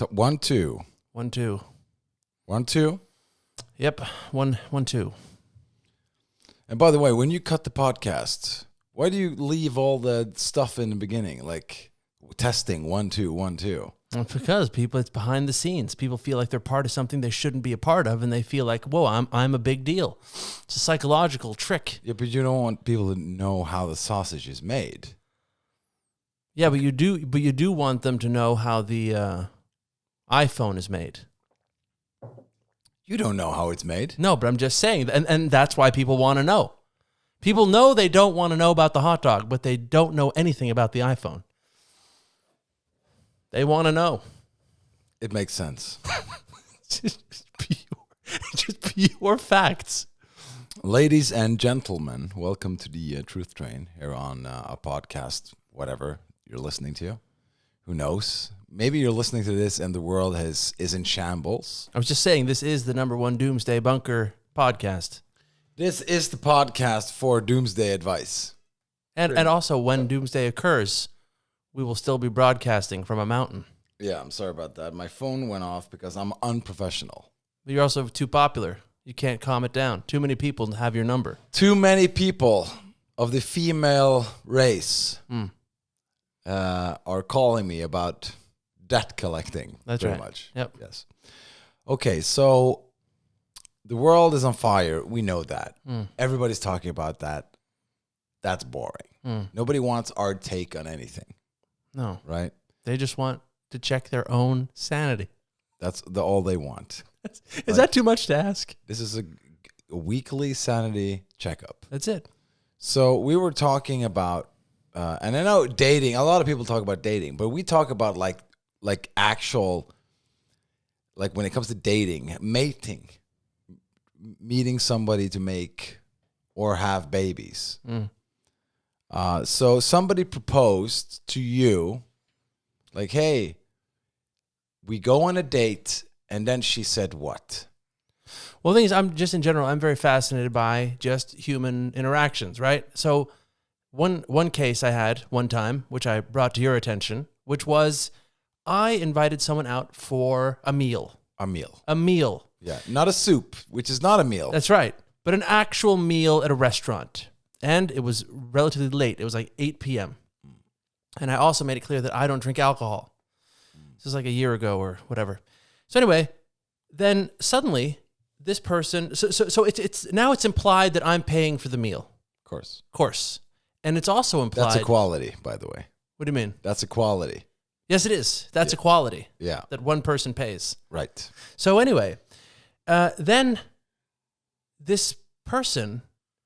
1, 2. 1, 2. 1, 2. Yep. 1, 2. And by the way, when you cut the podcast, why do you leave all the stuff in the beginning, like testing 1, 2, 1, 2? Well, because it's behind the scenes. People feel like they're part of something they shouldn't be a part of, and they feel like, whoa, I'm a big deal. It's a psychological trick. Yeah, but you don't want people to know how the sausage is made. Yeah, but you do want them to know how the iPhone is made. You don't know how it's made. No, but I'm just saying, and that's why people want to know. People know they don't want to know about the hot dog, but they don't know anything about the iPhone. They want to know. It makes sense. just pure facts. Ladies and gentlemen, welcome to the Truth Train here on a podcast, whatever you're listening to. Who knows? Maybe you're listening to this and the world is in shambles. I was just saying, this is the #1 Doomsday Bunker podcast. This is the podcast for doomsday advice. And also, when doomsday occurs, we will still be broadcasting from a mountain. Yeah, I'm sorry about that. My phone went off because I'm unprofessional. But you're also too popular. You can't calm it down. Too many people have your number. Too many people of the female race are calling me about debt collecting. That's pretty right. much. Yep. Yes. Okay, so the world is on fire. We know that. Everybody's talking about that. That's boring. Nobody wants our take on anything. No. Right? They just want to check their own sanity. That's all they want. Is that too much to ask? This is a weekly sanity checkup. That's it. So we were talking about, and I know dating, a lot of people talk about dating, but we talk about like actual, like when it comes to dating, mating, meeting somebody to make or have babies. So somebody proposed to you, like, hey, we go on a date, and then she said what? Well, the thing is, I'm very fascinated by just human interactions, right? So one case I had one time, which I brought to your attention, which was I invited someone out for a meal. A meal. A meal. Yeah, not a soup, which is not a meal. That's right. But an actual meal at a restaurant. And it was relatively late. It was like 8 p.m. And I also made it clear that I don't drink alcohol. This is like a year ago or whatever. So anyway, then suddenly this person, so it's now it's implied that I'm paying for the meal. Of course. And it's also implied. That's equality, by the way. What do you mean? That's equality. Yes, it is. That's equality. Yeah. That one person pays. Right. So anyway, then this person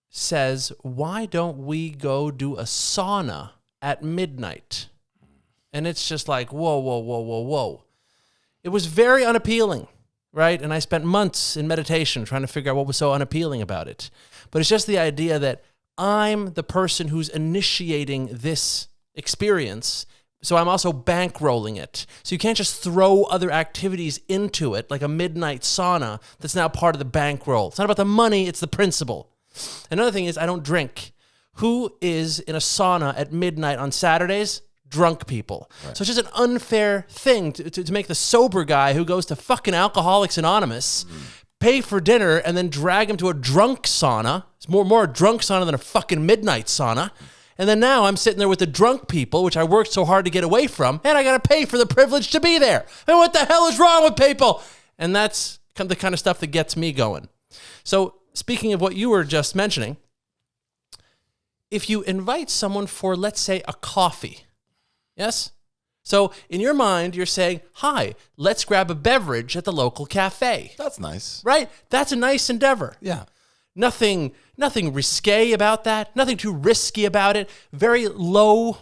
says, why don't we go do a sauna at midnight? And it's just like, whoa. It was very unappealing, right? And I spent months in meditation trying to figure out what was so unappealing about it. But it's just the idea that I'm the person who's initiating this experience, so I'm also bankrolling it. So you can't just throw other activities into it, like a midnight sauna that's now part of the bankroll. It's not about the money, it's the principle. Another thing is I don't drink. Who is in a sauna at midnight on Saturdays? Drunk people. Right. So it's just an unfair thing to make the sober guy who goes to fucking Alcoholics Anonymous pay for dinner and then drag him to a drunk sauna. It's more a drunk sauna than a fucking midnight sauna. And then now I'm sitting there with the drunk people, which I worked so hard to get away from, and I got to pay for the privilege to be there. And what the hell is wrong with people? And that's the kind of stuff that gets me going. So speaking of what you were just mentioning, if you invite someone for, let's say, a coffee, yes? So in your mind, you're saying, hi, let's grab a beverage at the local cafe. That's nice. Right? That's a nice endeavor. Yeah. Nothing risque about that. Nothing too risky about it. Very low.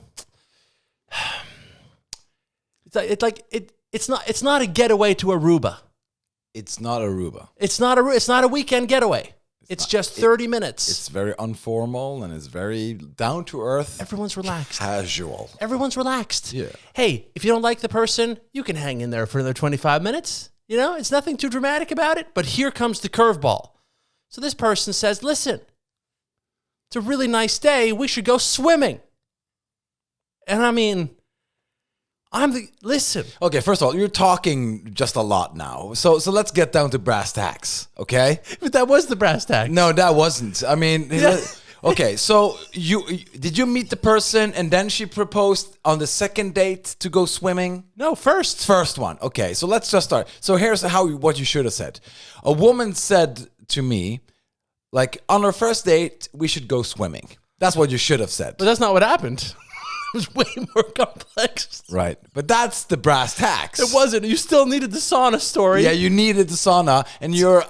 It's not a getaway to Aruba. It's not Aruba. It's not a weekend getaway. It's just 30 minutes. It's very informal and it's very down to earth. Everyone's relaxed. Casual. Everyone's relaxed. Yeah. Hey, if you don't like the person, you can hang in there for another 25 minutes. You know, it's nothing too dramatic about it. But here comes the curveball. So this person says, listen, it's a really nice day. We should go swimming. And I mean, Listen. Okay, first of all, you're talking just a lot now. So let's get down to brass tacks, okay? But that was the brass tack. No, that wasn't. I mean, okay, so did you meet the person and then she proposed on the second date to go swimming? No, first. First one. Okay, so let's just start. So here's what you should have said. A woman said to me, like, on our first date, we should go swimming. That's what you should have said. But that's not what happened. It was way more complex. Right. But that's the brass tacks. It wasn't. You still needed the sauna story. Yeah, you needed the sauna and your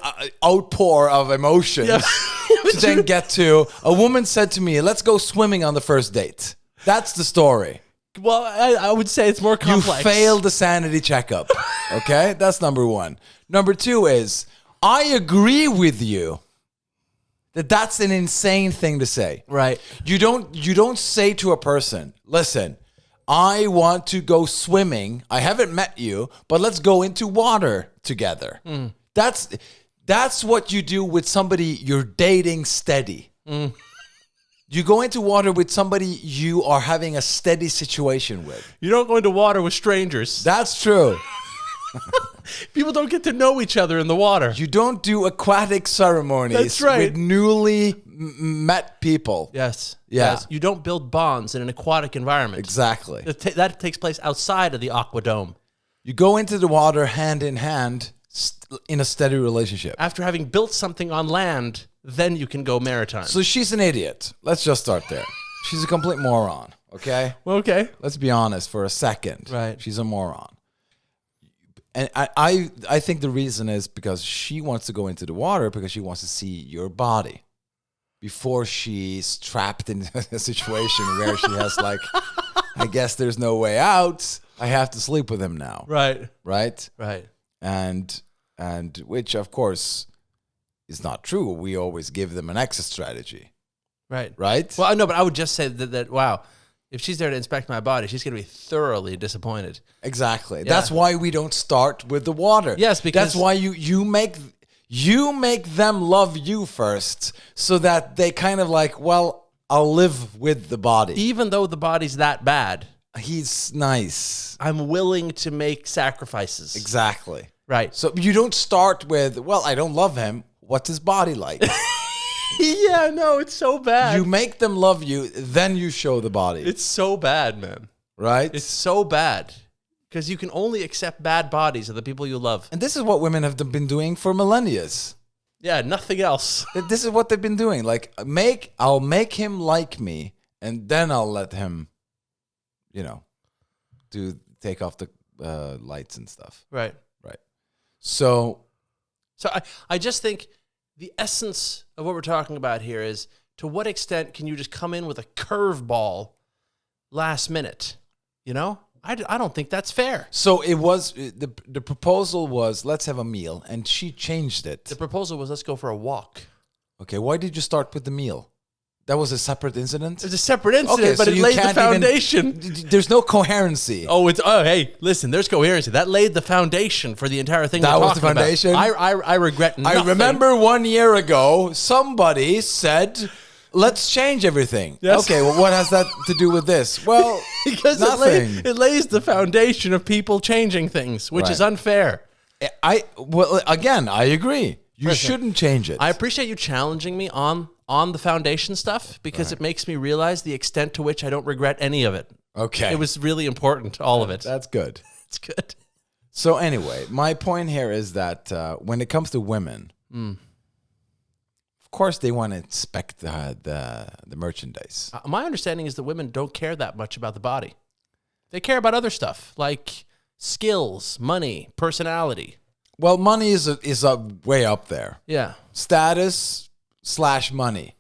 outpour of emotions to then get to. A woman said to me, let's go swimming on the first date. That's the story. Well, I would say it's more complex. You failed the sanity checkup. Okay? That's number one. Number two is, I agree with you that that's an insane thing to say. Right. You don't say to a person, listen, I want to go swimming. I haven't met you, but let's go into water together. Mm. That's what you do with somebody you're dating steady. Mm. You go into water with somebody you are having a steady situation with. You don't go into water with strangers. That's true. People don't get to know each other in the water. You don't do aquatic ceremonies. That's right. With newly met people. Yes. Yeah. Yes. You don't build bonds in an aquatic environment. Exactly. That takes place outside of the aquadome. You go into the water hand in hand in a steady relationship. After having built something on land, then you can go maritime. So she's an idiot. Let's just start there. She's a complete moron. Okay? Okay. Let's be honest for a second. Right. She's a moron. And I think the reason is because she wants to go into the water because she wants to see your body before she's trapped in a situation where she has like, I guess there's no way out. I have to sleep with him now. Right. Right? Right. And which of course is not true. We always give them an exit strategy. Right. Right? Well, I know, but I would just say that wow, if she's there to inspect my body, she's going to be thoroughly disappointed. Exactly. Yeah. That's why we don't start with the water. Yes, because that's why you make them love you first, so that they kind of like, well, I'll live with the body. Even though the body's that bad, he's nice. I'm willing to make sacrifices. Exactly. Right. So you don't start with, well, I don't love him. What's his body like? Yeah, no, it's so bad. You make them love you, then you show the body. It's so bad, man. Right? It's so bad. Because you can only accept bad bodies of the people you love. And this is what women have been doing for millennia. Yeah, nothing else. This is what they've been doing. Like, I'll make him like me, and then I'll let him, take off the lights and stuff. Right. Right. So I just think the essence of what we're talking about here is, to what extent can you just come in with a curveball last minute? I don't think that's fair. So it was, the proposal was, let's have a meal, and she changed it. The proposal was, let's go for a walk. Okay, why did you start with the meal? That was a separate incident? It was a separate incident, okay, but so it laid the foundation. There's no coherency. Hey, listen, there's coherency. That laid the foundation for the entire thing. That was the foundation? About. I regret nothing. I remember 1 year ago, somebody said, let's change everything. Yes. Okay, well, what has that to do with this? Well, because nothing. it lays the foundation of people changing things, which is unfair. Again, I agree. You shouldn't change it. I appreciate you challenging me on the foundation stuff, because it makes me realize the extent to which I don't regret any of it. Okay. It was really important, all of it. That's good. It's good. So anyway, my point here is that when it comes to women, of course they want to inspect the merchandise. My understanding is that women don't care that much about the body. They care about other stuff, like skills, money, personality. Well, money is a way up there. Yeah. Status / money.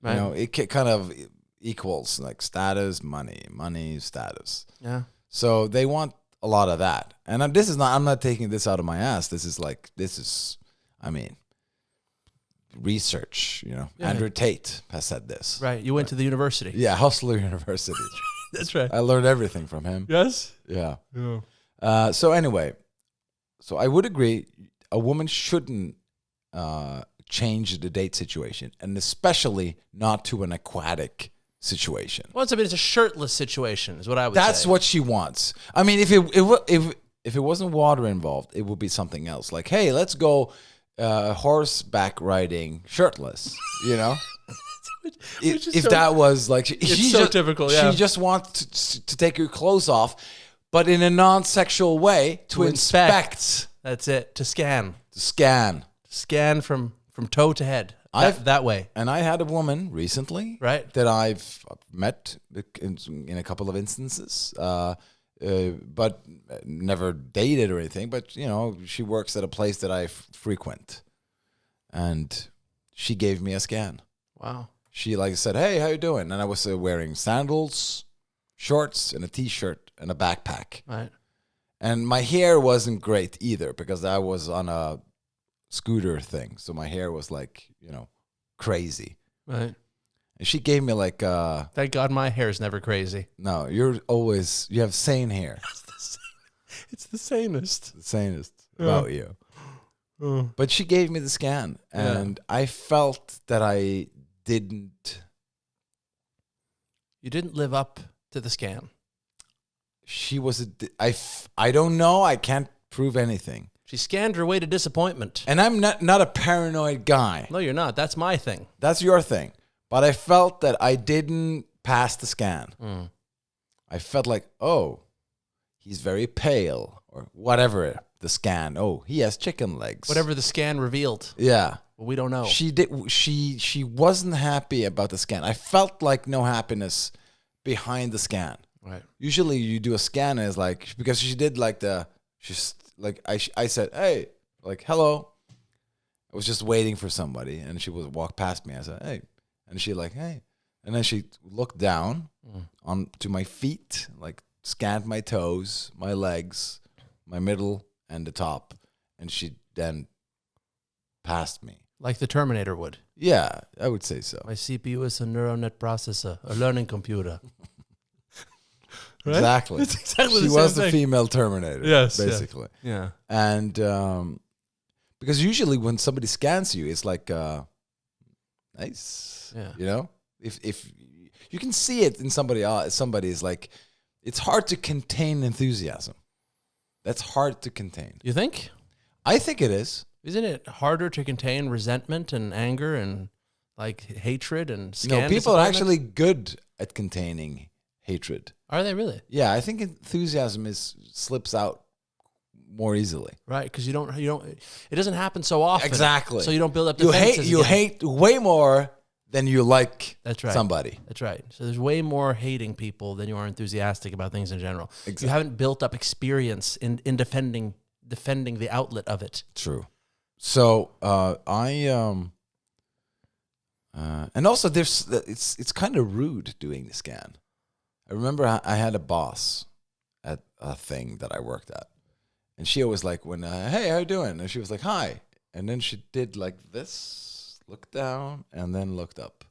Right. It kind of equals like status, money, status. Yeah. So they want a lot of that. And I'm not taking this out of my ass. This is research, Yeah. Andrew Tate has said this. Right. You went to the university. Yeah, Hustler University. That's right. I learned everything from him. Yes. Yeah. So anyway, I would agree a woman shouldn't change the date situation, and especially not to an aquatic situation. Well, it's a shirtless situation, is what I would say. That's what she wants. I mean, if it wasn't water involved, it would be something else. Like, hey, let's go horseback riding shirtless. You know, if that was like, it's so typical. Yeah, she just wants to take her clothes off, but in a non-sexual way to inspect. That's it. To scan. Scan from toe to head. That way. And I had a woman recently, right, that I've met in a couple of instances, but never dated or anything. But you know, she works at a place that I frequent, and she gave me a scan. Wow. She like said, "Hey, how you doing?" And I was wearing sandals, shorts, and a t-shirt and a backpack. Right. And my hair wasn't great either because I was on a scooter thing, so my hair was like, you know, crazy. Right. And she gave me like thank God my hair is never crazy. No, you have sane hair. It's the sanest. The sanest about you. But she gave me the scan, and I felt that I didn't. You didn't live up to the scan. She was I don't know. I can't prove anything. She scanned her way to disappointment. And I'm not a paranoid guy. No, you're not. That's my thing. That's your thing. But I felt that I didn't pass the scan. I felt like, oh, he's very pale, or whatever the scan. Oh, he has chicken legs. Whatever the scan revealed. Yeah. Well, we don't know. She wasn't happy about the scan. I felt like no happiness behind the scan. Right. Usually you do a scan and it's like, because she did like I said, hey, like, hello. I was just waiting for somebody, and she would walk past me. I said, hey. And she like, hey. And then she looked down onto my feet, like scanned my toes, my legs, my middle, and the top. And she then passed me. Like the Terminator would. Yeah, I would say so. My CPU is a neural net processor, a learning computer. Right? Exactly. It's exactly she the was same the thing. female Terminator, yes, basically. Yeah. And because usually when somebody scans you, it's like nice. Yeah. You know, if you can see it in somebody's like, it's hard to contain enthusiasm. That's hard to contain. You think? I think it is. Isn't it harder to contain resentment and anger and like hatred and scan? No, people are actually good at containing hatred. Are they really? Yeah, I think enthusiasm slips out more easily. Right, because you don't. It doesn't happen so often. Exactly. So you don't build up defenses. You hate way more than you like. That's right. Somebody. That's right. So there's way more hating people than you are enthusiastic about things in general. Exactly. You haven't built up experience in defending the outlet of it. True. So and also it's kind of rude doing the scan. I remember I had a boss at a thing that I worked at, and she always like when hey, how you doing? And she was like, hi, and then she did like this, looked down, and then looked up.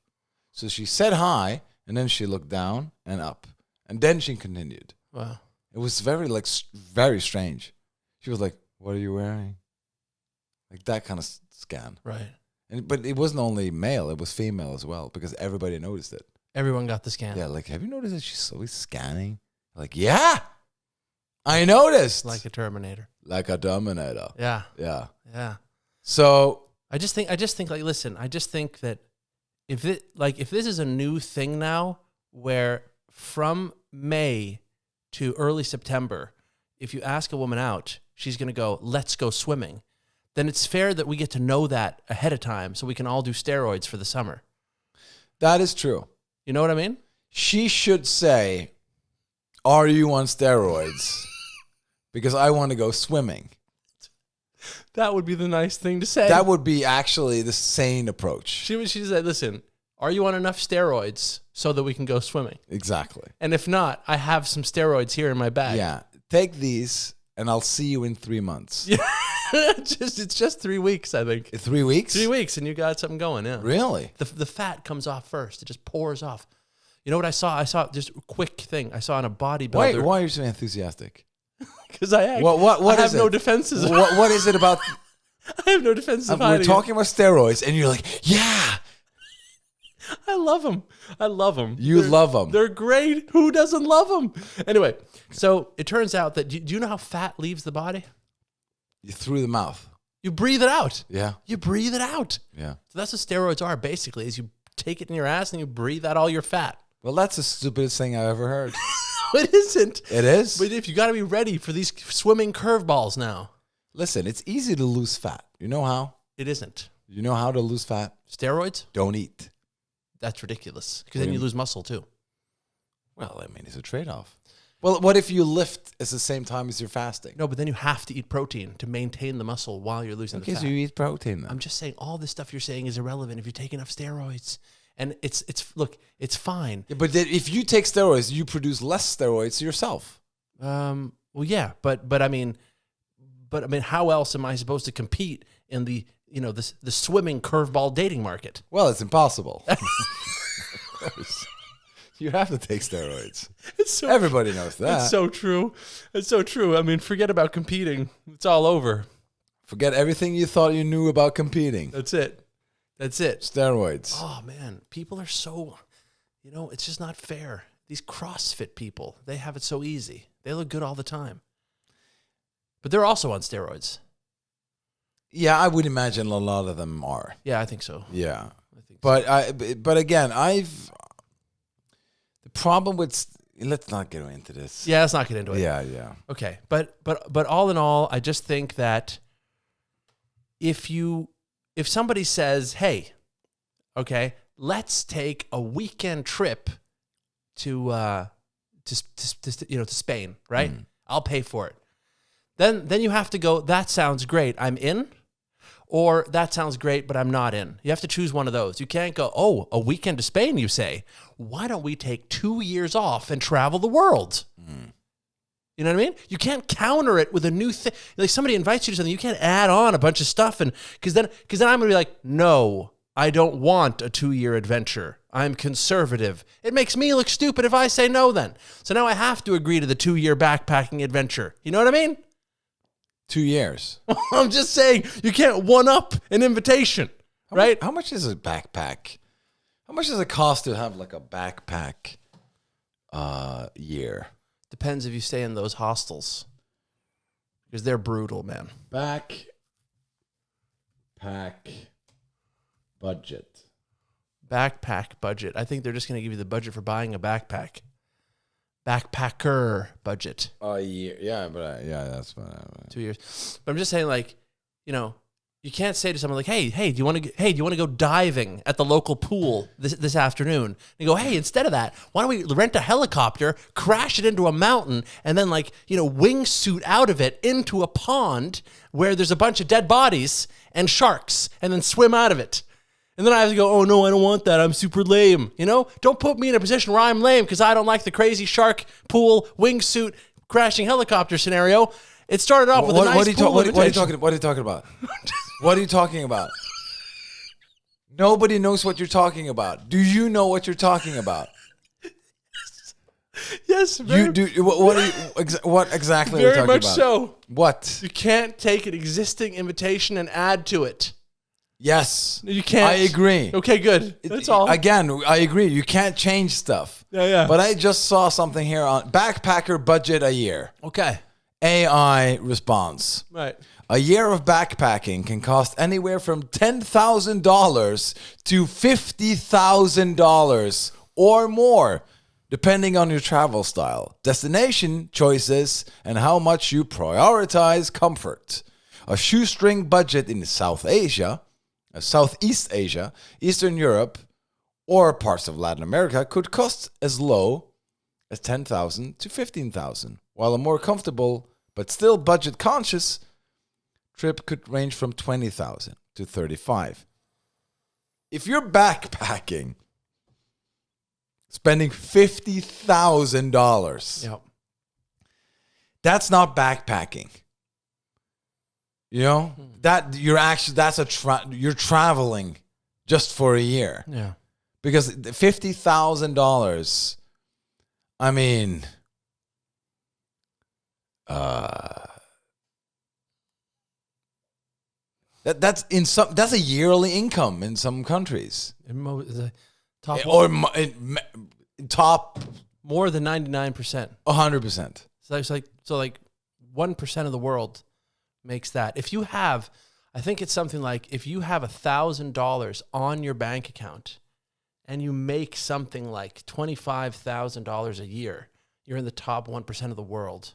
So she said hi, and then she looked down and up, and then she continued. Wow. It was very very strange. She was like, what are you wearing? Like that kind of scan. Right. But it wasn't only male, it was female as well, because everybody noticed it. Everyone got the scan. Yeah, like, have you noticed that she's always scanning? Like, yeah, I noticed. Like a Terminator. Like a Terminator. Yeah. Yeah. Yeah. So I just think like, listen, I just think that if this is a new thing now, where from May to early September, if you ask a woman out, she's going to go, let's go swimming. Then it's fair that we get to know that ahead of time so we can all do steroids for the summer. that is true. You know what I mean? She should say, are you on steroids? Because I want to go swimming. That would be the nice thing to say. That would be actually the sane approach. She said, listen, are you on enough steroids so that we can go swimming? Exactly. And if not, I have some steroids here in my bag. Yeah. Take these and I'll see you in 3 months. Yeah. It's just 3 weeks, I think. 3 weeks? 3 weeks and you got something going, yeah. Really? The fat comes off first. It just pours off. You know what I saw? I saw just a quick thing. I saw on a bodybuilder. Why are you so enthusiastic? Because I have no defenses. What is it about? I have no defenses. We're talking about steroids, and you're like, yeah. I love them. I love them. You love them. They're great. Who doesn't love them? Anyway, so it turns out that, do you know how fat leaves the body? You through the mouth. You breathe it out. Yeah. You breathe it out. Yeah. So that's what steroids are, basically, is you take it in your ass and you breathe out all your fat. Well, that's the stupidest thing I've ever heard. It isn't. It is? But if you got to be ready for these swimming curveballs now. Listen, it's easy to lose fat. You know how? It isn't. You know how to lose fat? Steroids? Don't eat. That's ridiculous. Because then you lose muscle too. Well, I mean, it's a trade-off. Well, what if you lift at the same time as you're fasting? No, but then you have to eat protein to maintain the muscle while you're losing the Okay, fat. so you eat protein then. I'm just saying all this stuff you're saying is irrelevant if you take enough steroids. And look, it's fine. Yeah, but if you take steroids, you produce less steroids yourself. Well, yeah, but I mean, how else am I supposed to compete in the the swimming curveball dating market? Well, it's impossible. Of course. You have to take steroids. Everybody knows that. It's so true. It's so true. I mean, forget about competing. It's all over. Forget everything you thought you knew about competing. That's it. That's it. Steroids. Oh, man. People are so, it's just not fair. These CrossFit people, they have it so easy. They look good all the time. But they're also on steroids. Yeah, I would imagine a lot of them are. Yeah, I think so. Yeah. I think so. But again, the problem with, let's not get into this. Yeah, let's not get into it. Yeah. Okay. But all in all, I just think that if somebody says, hey, okay, let's take a weekend trip to Spain, right? I'll pay for it. Then you have to go, that sounds great, I'm in. Or that sounds great, but I'm not in. You have to choose one of those. You can't go, oh, a weekend to Spain, you say. Why don't we take 2 years off and travel the world? You know what I mean? You can't counter it with a new thing. Like somebody invites you to something, you can't add on a bunch of stuff. And because then I'm going to be like, no, I don't want a 2-year adventure. I'm conservative. It makes me look stupid if I say no then. So now I have to agree to the 2-year backpacking adventure. You know what I mean? 2 years. I'm just saying you can't one-up an invitation, right? How much is a backpack? How much does it cost to have like a backpack year? Depends if you stay in those hostels. Because they're brutal, man. Backpack budget. Backpack budget. I think they're just going to give you the budget for buying a backpack. Backpacker budget. A year. Yeah, but that's fine. 2 years. But I'm just saying, like, you can't say to someone like, hey, do you want to go diving at the local pool this afternoon? And you go, hey, instead of that, why don't we rent a helicopter, crash it into a mountain, and then wingsuit out of it into a pond where there's a bunch of dead bodies and sharks, and then swim out of it. And then I have to go, oh, no, I don't want that. I'm super lame. Don't put me in a position where I'm lame because I don't like the crazy shark pool, wingsuit, crashing helicopter scenario. It started off with a nice pool What are you invitation. talking about? What are you talking about? Nobody knows what you're talking about. Do you know what you're talking about? Yes, You do. What exactly are you very talking much about? so. What? You can't take an existing invitation and add to it. Yes. You can't. I agree. Okay, good. That's all. Again, I agree. You can't change stuff. Yeah. But I just saw something here on backpacker budget a year. Okay. AI response. Right. A year of backpacking can cost anywhere from $10,000 to $50,000 or more, depending on your travel style, destination choices, and how much you prioritize comfort. A shoestring budget in Southeast Asia, Eastern Europe, or parts of Latin America could cost as low as $10,000 to $15,000, while a more comfortable but still budget-conscious trip could range from $20,000 to $35,000. If you're backpacking, spending $50,000, Yep. that's not backpacking. That you're traveling just for a year. Yeah. Because $50,000, I mean, that's a yearly income in some countries. Top or top more than 99%. 100%. So it's like 1% of the world makes that. If you have, I think it's something like if you have $1,000 on your bank account and you make something like $25,000 a year, you're in the top 1% of the world.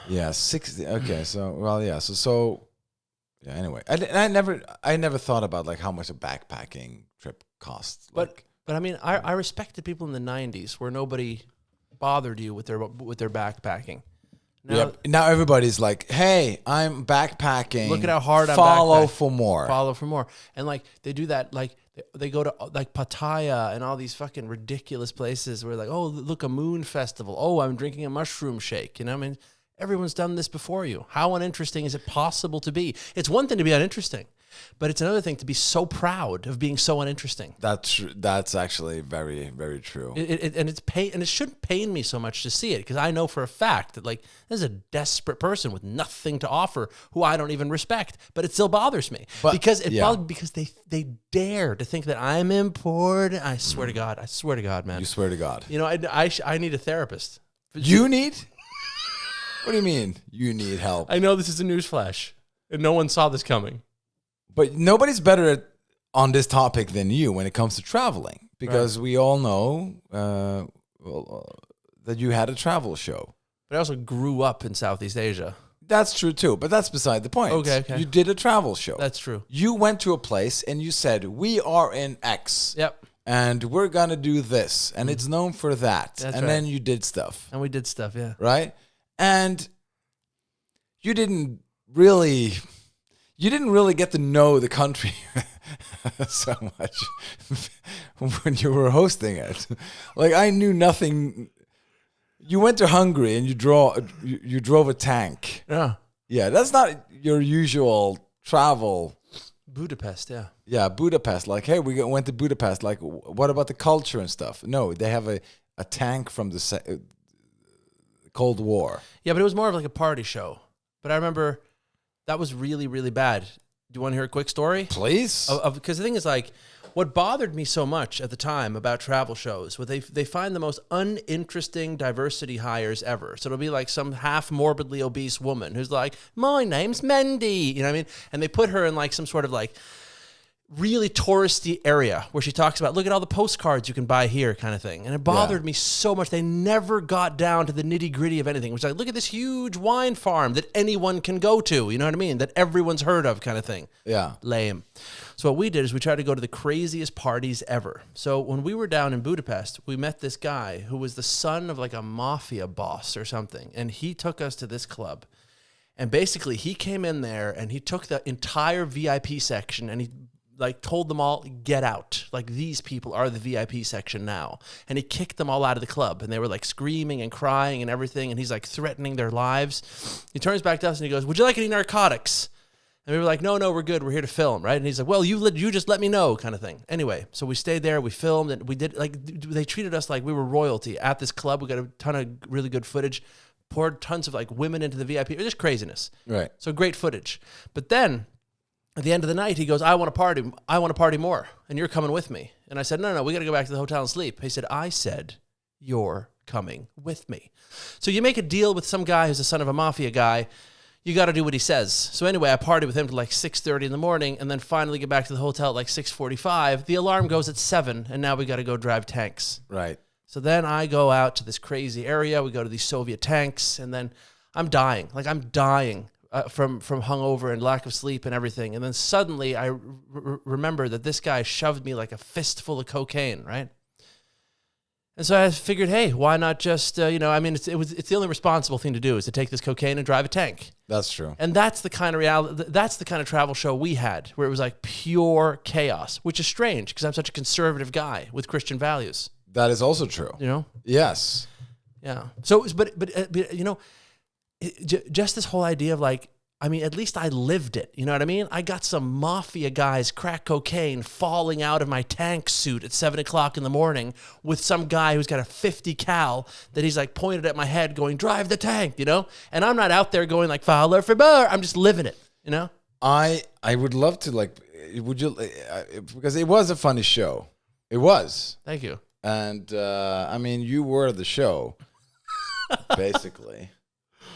Yeah, 60. Okay, so well, yeah, so yeah. Anyway, I never thought about like how much a backpacking trip costs. Like, But I mean, I respected people in the 90s where nobody bothered you with their backpacking. Now everybody's like, "Hey, I'm backpacking. Look at how hard I'm follow backpacking. for more. Follow for more." And like they do that, like they go to like Pattaya and all these fucking ridiculous places where like, oh, look, a moon festival. Oh, I'm drinking a mushroom shake. You know, I mean, everyone's done this before you. How uninteresting is it possible to be? It's one thing to be uninteresting, but it's another thing to be so proud of being so uninteresting. That's actually very, very true. And it's pain, and it shouldn't pain me so much to see it because I know for a fact that like there's a desperate person with nothing to offer who I don't even respect, but it still bothers me because they dare to think that I'm important. I swear to God, man. You swear to God. You know, I need a therapist. You need? What do you mean? You need help? I know this is a newsflash, and no one saw this coming. But nobody's better on this topic than you when it comes to traveling, because we all know that you had a travel show. But I also grew up in Southeast Asia. That's true too, but that's beside the point. Okay. You did a travel show. That's true. You went to a place and you said, "We are in X. Yep. And we're going to do this, and it's known for that." That's and right. then you did stuff. And we did stuff, yeah. Right? And you didn't really get to know the country so much when you were hosting it. Like, I knew nothing. You went to Hungary and you drove a tank. Yeah. Yeah, that's not your usual travel. Budapest, yeah. Yeah, Budapest. Like, hey, we went to Budapest. Like, what about the culture and stuff? No, they have a tank from the Cold War. Yeah, but it was more of like a party show. But I remember that was really, really bad. Do you want to hear a quick story? Please. Because the thing is, like, what bothered me so much at the time about travel shows was they find the most uninteresting diversity hires ever. So it'll be like some half morbidly obese woman who's like, "My name's Mendy," you know what I mean? And they put her in like some sort of like really touristy area where she talks about, look at all the postcards you can buy here kind of thing. And it bothered me so much. They never got down to the nitty gritty of anything. It was like, look at this huge wine farm that anyone can go to. You know what I mean? That everyone's heard of kind of thing. Yeah. Lame. So what we did is we tried to go to the craziest parties ever. So when we were down in Budapest, we met this guy who was the son of like a mafia boss or something. And he took us to this club. And basically he came in there and he took the entire VIP section and he like told them all, get out. Like, these people are the VIP section now. And he kicked them all out of the club. And they were like screaming and crying and everything. And he's like threatening their lives. He turns back to us and he goes, "Would you like any narcotics?" And we were like, no, we're good. We're here to film, right? And he's like, "Well, you just let me know," kind of thing. Anyway, so we stayed there. We filmed and we did, like, they treated us like we were royalty at this club. We got a ton of really good footage. Poured tons of like women into the VIP. It was just craziness. Right. So great footage. But then at the end of the night, he goes, I want to party more, and you're coming with me. And I said, no, we got to go back to the hotel and sleep. He said, I said, you're coming with me. So you make a deal with some guy who's the son of a mafia guy, you got to do what he says. So anyway, I partied with him till like 6:30 in the morning, and then finally get back to the hotel at like 6:45. The alarm goes at 7, and now we got to go drive tanks. Right. So then I go out to this crazy area. We go to these Soviet tanks, and then I'm dying. Like, I'm dying. From hungover and lack of sleep and everything. And then suddenly I remember that this guy shoved me like a fistful of cocaine, right? And so I figured, hey, why not just, it's the only responsible thing to do is to take this cocaine and drive a tank. That's true. And that's the kind of reality, that's the kind of travel show we had, where it was like pure chaos, which is strange because I'm such a conservative guy with Christian values. That is also true. You know? Yes. Yeah. So, just this whole idea of like, I mean, at least I lived it. You know what I mean? I got some mafia guys, crack cocaine, falling out of my tank suit at 7 o'clock in the morning with some guy who's got a 50 cal that he's like pointed at my head going, drive the tank, you know? And I'm not out there going like, follow for more. I'm just living it, you know? I would love to like would you? Because it was a funny show. It was. Thank you. And I mean, you were the show, basically.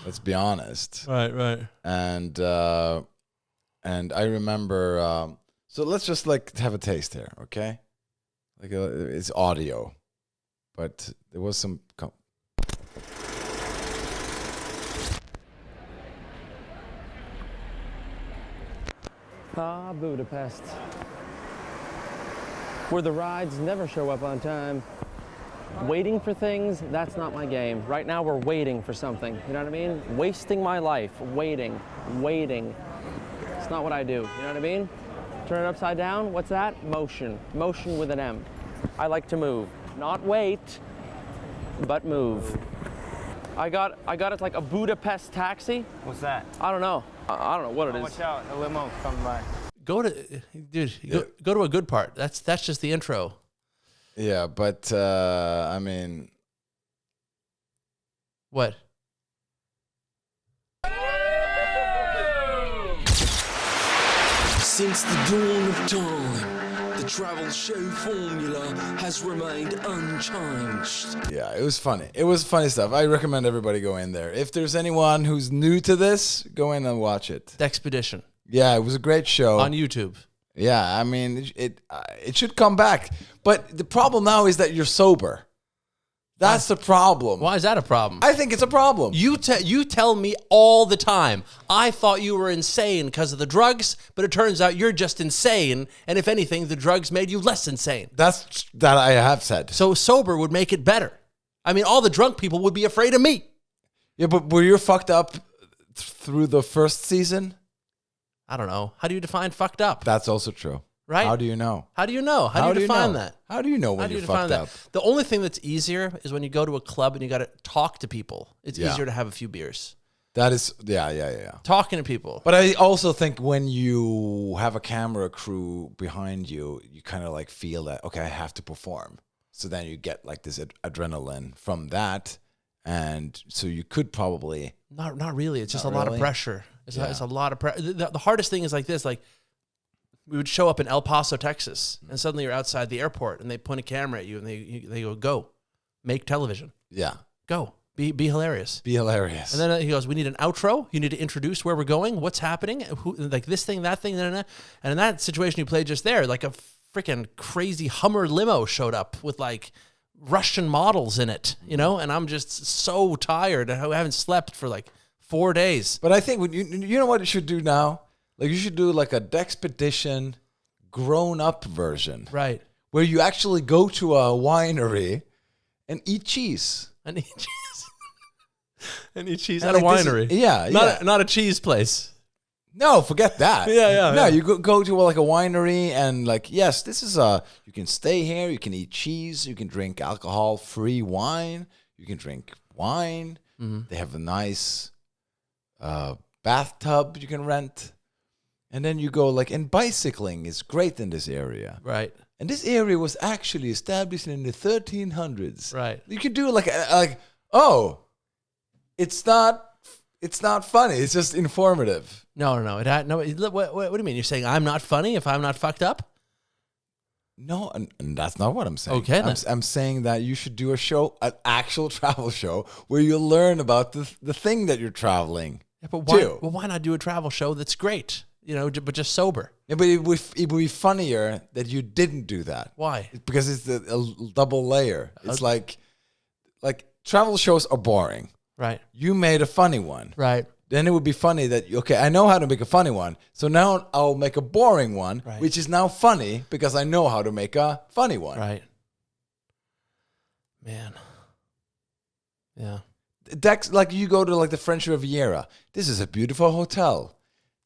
Let's be honest. Right. And I remember. So let's just like have a taste here, okay? Like it's audio, but there was some. Ah, Budapest. Where the rides never show up on time. Waiting for things, that's not my game. Right now we're waiting for something, you know what I mean? Wasting my life, waiting. It's not what I do, you know what I mean? Turn it upside down, what's that? Motion with an M. I like to move, not wait, but move. I got it like a Budapest taxi. What's that? I don't know. I don't know what it is. Watch out, a limo coming by. Go to a good part. That's just the intro. Yeah, but I mean, What? Since the dawn of time, the travel show formula has remained unchanged. yeah, it was funny. It was funny stuff. I recommend everybody go in there. If there's anyone who's new to this, go in and watch it. The Expedition Yeah, it was a great show. on YouTube. Yeah, I mean, it should come back. But the problem now is that you're sober. That's the problem. Why is that a problem? I think it's a problem. You tell me all the time. I thought you were insane because of the drugs, but it turns out you're just insane. And if anything, the drugs made you less insane. That I have said. So sober would make it better. I mean, all the drunk people would be afraid of me. Yeah, but were you fucked up through the first season? I don't know. How do you define fucked up? That's also true. Right? How do you know? How do you know? How do you define know? that? How do you know How when do you you're define fucked that? up? The only thing that's easier is when you go to a club and you got to talk to people. It's Yeah. easier to have a few beers. That is, yeah. Talking to people. But I also think when you have a camera crew behind you, you kind of like feel that, okay, I have to perform. So then you get like this adrenaline from that. And so you could probably... Not really. It's just Not a lot of really? pressure. It's Yeah. a lot of pressure. The hardest thing is like this. Like, we would show up in El Paso, Texas, and suddenly you're outside the airport, and they point a camera at you, and they go, make television. Yeah. Go. Be hilarious. Be hilarious. And then he goes, we need an outro. You need to introduce where we're going, what's happening, who, like this thing, that thing, and in that situation you played just there, like a freaking crazy Hummer limo showed up with like Russian models in it, you know? And I'm just so tired. I haven't slept for like 4 days. But I think when you know what you should do now? Like you should do like a Dexpedition grown-up version. Right. Where you actually go to a winery and eat cheese. I need cheese. I need cheese And at a like this is- winery. yeah. Not a cheese place. No, forget that. Yeah. No, you go to like a winery and like, yes, this is you can stay here, you can eat cheese, you can drink alcohol-free wine, you can drink wine. Mm-hmm. They have a nice bathtub you can rent. And then you go like, and bicycling is great in this area. Right. And this area was actually established in the 1300s. Right. You could do like oh, it's not funny. It's just informative. No. What do you mean? You're saying I'm not funny if I'm not fucked up? No, and that's not what I'm saying. Okay, then. I'm saying that you should do a show, an actual travel show, where you learn about the thing that you're traveling. Yeah, but why? to. Well, why not do a travel show that's great? You know, but just sober. Yeah, but it would be funnier that you didn't do that. Why? Because it's a double layer. It's like travel shows are boring. Right. You made a funny one. Right. Then it would be funny that, okay, I know how to make a funny one. So now I'll make a boring one, Right. which is now funny because I know how to make a funny one. Right. Man. Yeah. Dex, like you go to like the French Riviera. This is a beautiful hotel.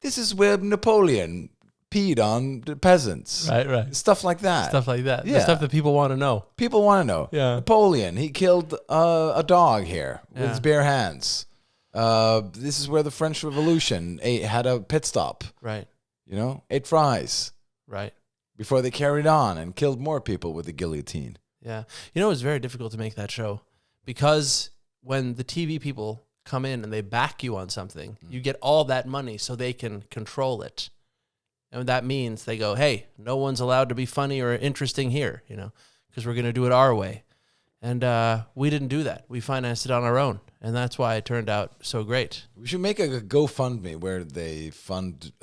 This is where Napoleon peed on the peasants. Right. Stuff like that. Stuff like that. Yeah. The stuff that people want to know. People want to know. Yeah. Napoleon, he killed a dog here with Yeah. his bare hands. This is where the French Revolution had a pit stop. Right. You know, ate fries Right. before they carried on and killed more people with the guillotine. Yeah. You know, it's very difficult to make that show because when the TV people come in and they back you on something, you get all that money so they can control it. And that means they go, hey, no one's allowed to be funny or interesting here, you know, because we're going to do it our way. And we didn't do that. We financed it on our own. And that's why it turned out so great. We should make a GoFundMe where they fund,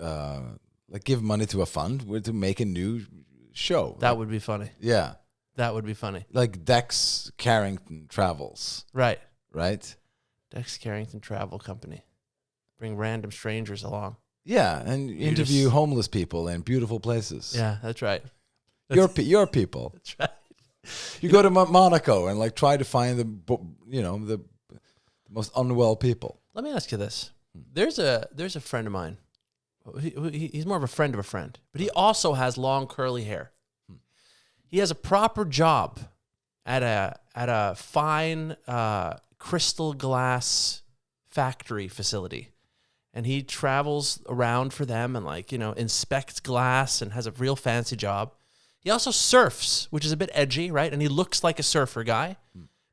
give money to a fund to make a new show. That would be funny. Yeah. That would be funny. Like Dex Carrington Travels. Right. Right? Dex Carrington Travel Company. Bring random strangers along. Yeah, and interview homeless people in beautiful places. Yeah, that's right. Your people. That's right. You go to Monaco and like try to find the most unwell people. Let me ask you this: there's a friend of mine. He's more of a friend of a friend, but he also has long curly hair. He has a proper job at a fine crystal glass factory facility. And he travels around for them and inspects glass and has a real fancy job. He also surfs, which is a bit edgy, right? And he looks like a surfer guy,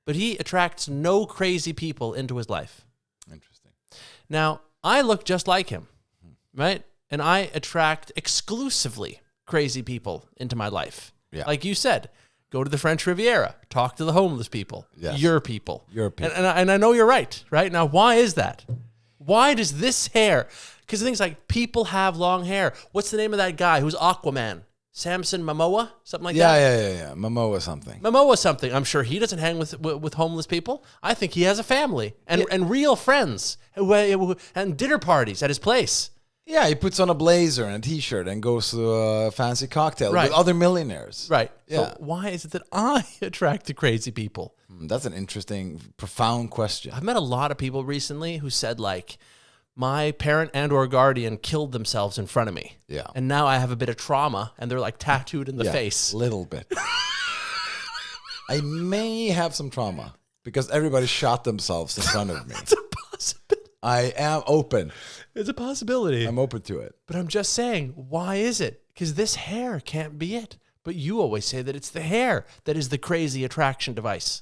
but he attracts no crazy people into his life. Interesting. Now, I look just like him, right? And I attract exclusively crazy people into my life. Yeah. Like you said, go to the French Riviera, talk to the homeless people, Yes. your people. Your people. And I know you're right? Now, why is that? Why does this hair? Because things like people have long hair. What's the name of that guy who's Aquaman? Samson Momoa? Something like that? Yeah. Momoa something. Momoa something. I'm sure he doesn't hang with homeless people. I think he has a family and real friends and dinner parties at his place. Yeah, he puts on a blazer and a t-shirt and goes to a fancy cocktail Right. with other millionaires. Right. Yeah. So why is it that I attract to crazy people? That's an interesting, profound question. I've met a lot of people recently who said my parent and or guardian killed themselves in front of me. Yeah. And now I have a bit of trauma and they're tattooed in the Yeah, face. little bit. I may have some trauma because everybody shot themselves in front of me. It's a possibility. I am open. It's a possibility. I'm open to it. But I'm just saying, why is it? Because this hair can't be it. But you always say that it's the hair that is the crazy attraction device.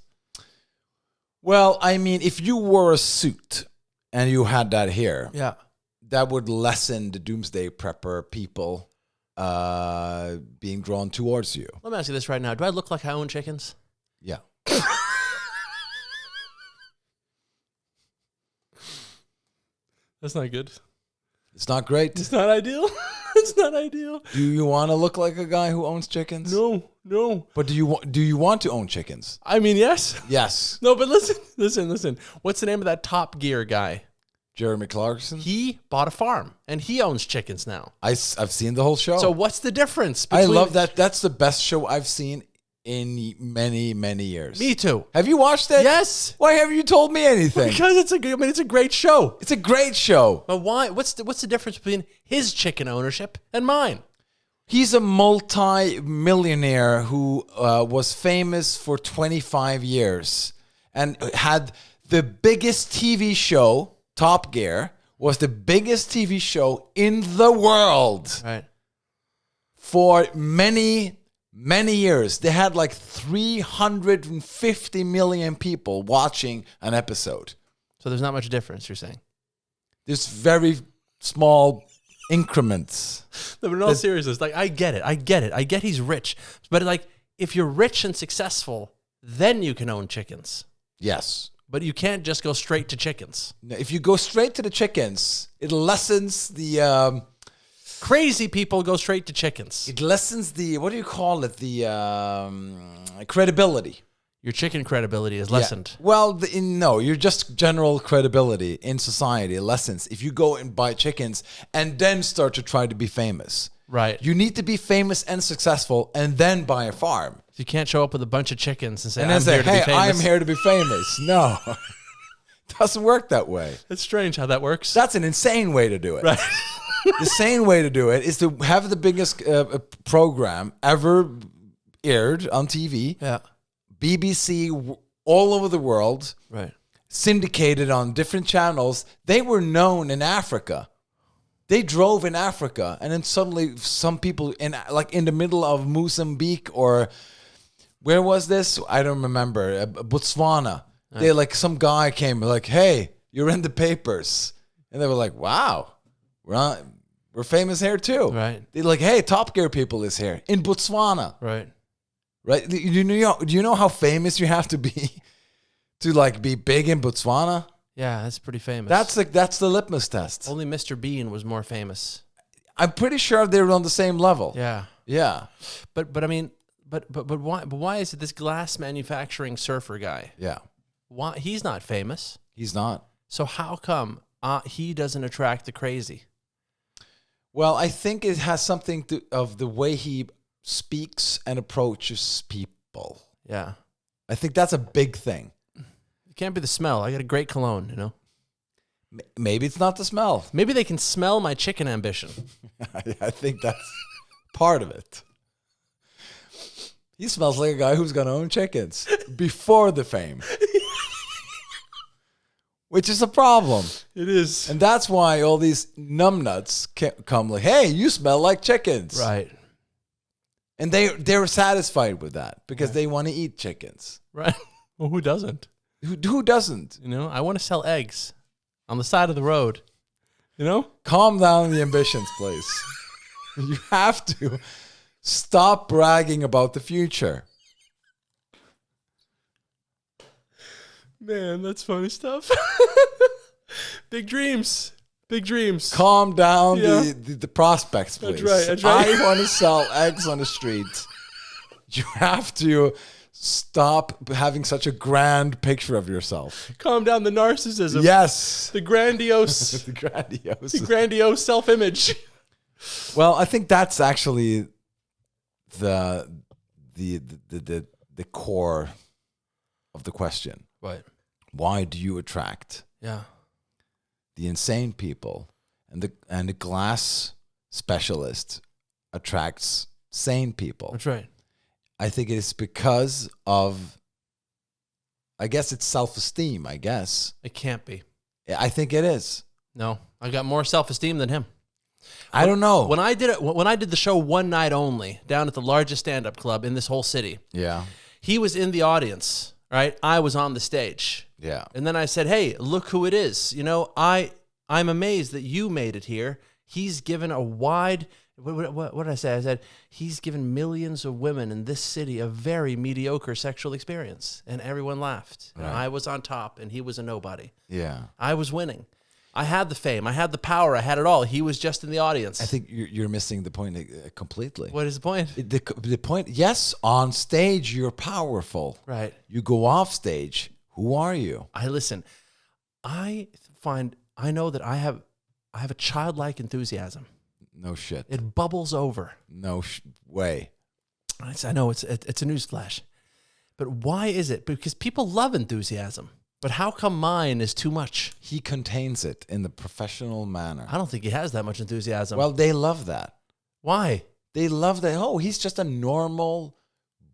Well, I mean, if you wore a suit and you had that hair, Yeah. that would lessen the doomsday prepper people being drawn towards you. Let me ask you this right now. Do I look like I own chickens? Yeah. That's not good. It's not great. It's not ideal. It's not ideal. Do you want to look like a guy who owns chickens? No. But do you want to own chickens? I mean, yes. Yes. No, but listen. What's the name of that Top Gear guy? Jeremy Clarkson? He bought a farm, and he owns chickens now. I've seen the whole show. So what's the difference I between... love that. That's the best show I've seen in many, many years. Me too. Have you watched it? Yes. Why haven't you told me anything? Because it's a great show. It's a great show. But why? What's the difference between his chicken ownership and mine? He's a multi-millionaire who was famous for 25 years and had the biggest TV show. Top Gear was the biggest TV show in the world Right. for many, many years. They had 350 million people watching an episode. So there's not much difference, you're saying? There's very small increments. No, but in all seriousness, I get it. I get he's rich. But if you're rich and successful, then you can own chickens. Yes. But you can't just go straight to chickens. Now, if you go straight to the chickens, it lessens the... Crazy people go straight to chickens. It lessens the, what do you call it? The credibility. Your chicken credibility is lessened. Yeah. Well, no, your just general credibility in society lessens if you go and buy chickens and then start to try to be famous. Right. You need to be famous and successful and then buy a farm. You can't show up with a bunch of chickens and say, And then I'm say, here to hey, be famous. I'm here to be famous. No, it doesn't work that way. It's strange how that works. That's an insane way to do it. Right. The sane way to do it is to have the biggest program ever aired on TV. Yeah. BBC all over the world. Right. Syndicated on different channels. They were known in Africa. They drove in Africa, and then suddenly some people in the middle of Mozambique or where was this? I don't remember. Botswana. They some guy came hey, you're in the papers, and they were like, wow, We're famous here too. Right. They're like, hey, Top Gear people is here in Botswana. Right. Right? Do you know how famous you have to be to like be big in Botswana? Yeah, that's pretty famous. That's the litmus test. Only Mr. Bean was more famous. I'm pretty sure they're on the same level. Yeah. Yeah. But I mean, but why is it this glass manufacturing surfer guy? Yeah. Why he's not famous? He's not. So how come he doesn't attract the crazy? Well, I think it has something of the way he speaks and approaches people. Yeah. I think that's a big thing. It can't be the smell. I got a great cologne, you know? Maybe it's not the smell. Maybe they can smell my chicken ambition. I think that's part of it. He smells like a guy who's going to own chickens before the fame. Which is a problem. It is. And that's why all these numbnuts come like, hey, you smell like chickens. Right. And they're satisfied with that because they want to eat chickens. Right. Well, who doesn't? Who doesn't? You know, I want to sell eggs on the side of the road. You know? Calm down the ambitions, please. You have to stop bragging about the future. Man, that's funny stuff. Big dreams. Big dreams. Calm down Yeah. the prospects, please. That's right. I want to sell eggs on the street. You have to stop having such a grand picture of yourself. Calm down the narcissism. Yes. The grandiose. The grandiose. The grandiose self-image. Well, I think that's actually the core of the question. Right. Why do you attract Yeah. the insane people, and the glass specialist attracts sane people? That's right. I think it is because of, I guess it's self-esteem, I guess. It can't be. I think it is. No. I got more self-esteem than him. I don't know. When I did the show one night only down at the largest stand-up club in this whole city, Yeah. he was in the audience, right? I was on the stage. Yeah. And then I said, hey, look who it is. You know, I'm amazed that you made it here. He's given a wide, what did I say? I said, he's given millions of women in this city a very mediocre sexual experience. And everyone laughed. And I was on top and he was a nobody. Yeah. I was winning. I had the fame. I had the power. I had it all. He was just in the audience. I think you're missing the point completely. What is the point? The point, yes, on stage you're powerful. Right. You go off stage, who are you? I listen. I know that I have a childlike enthusiasm. No shit. It bubbles over. No way. I know it's a newsflash, but why is it? Because people love enthusiasm. But how come mine is too much? He contains it in the professional manner. I don't think he has that much enthusiasm. Well, they love that. Why? They love that. Oh, he's just a normal,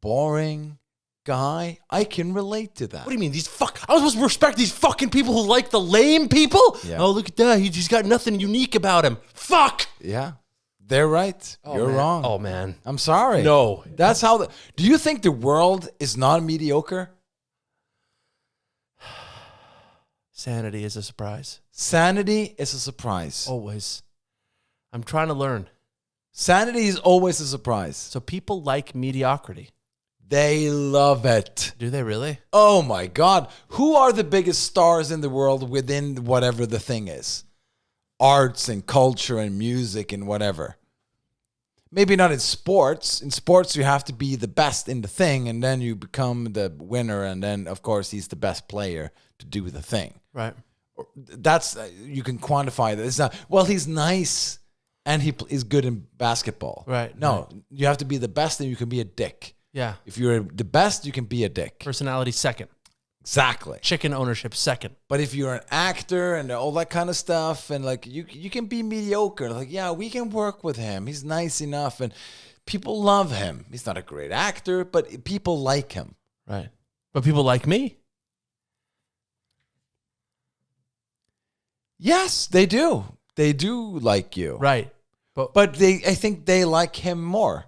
boring guy. I can relate to that. What do you mean? I was supposed to respect these fucking people who like the lame people? Yeah. Oh, look at that. He's got nothing unique about him. Fuck! Yeah. They're right. You're man. wrong. Oh, man. I'm sorry. No. That's how do you think the world is not mediocre? Sanity is a surprise. Sanity is a surprise. Always. I'm trying to learn. Sanity is always a surprise. So people like mediocrity. They love it. Do they really? Oh my God. Who are the biggest stars in the world within whatever the thing is? Arts and culture and music and whatever. Maybe not in sports. In sports, you have to be the best in the thing, and then you become the winner, and then, of course, he's the best player to do the thing. Right. That's you can quantify that. It's not, well, he's nice and he is good in basketball. Right. No, you have to be the best and you can be a dick. Yeah. If you're the best, you can be a dick. Personality second. Exactly. Chicken ownership second. But if you're an actor and all that kind of stuff, and like you can be mediocre. Like, yeah, we can work with him. He's nice enough and people love him. He's not a great actor, but people like him. Right. But people like me. Yes, they do. They do like you. Right. But I think they like him more.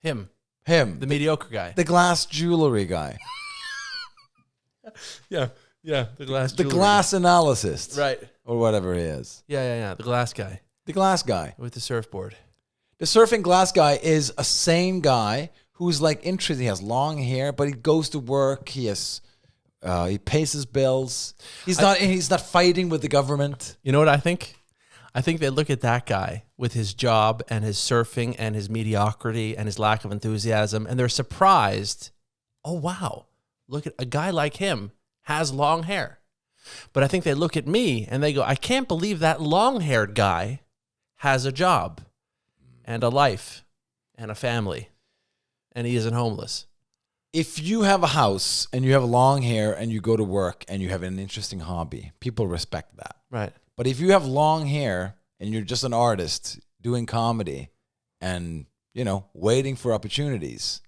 Him. The mediocre guy. The glass jewelry guy. Yeah. Yeah. The glass The jewelry. glass analyst. Right. Or whatever he is. Yeah. The glass guy. The glass guy. with the surfboard. The surfing glass guy is a sane guy who's like interesting. He has long hair, but he goes to work. He pays his bills. He's not fighting with the government. You know what I think? I think they look at that guy with his job and his surfing and his mediocrity and his lack of enthusiasm, and they're surprised. Oh, wow. Look at a guy like him has long hair. But I think they look at me and they go, I can't believe that long-haired guy has a job and a life and a family, and he isn't homeless. If you have a house and you have long hair and you go to work and you have an interesting hobby, people respect that. Right. But if you have long hair and you're just an artist doing comedy and, waiting for opportunities,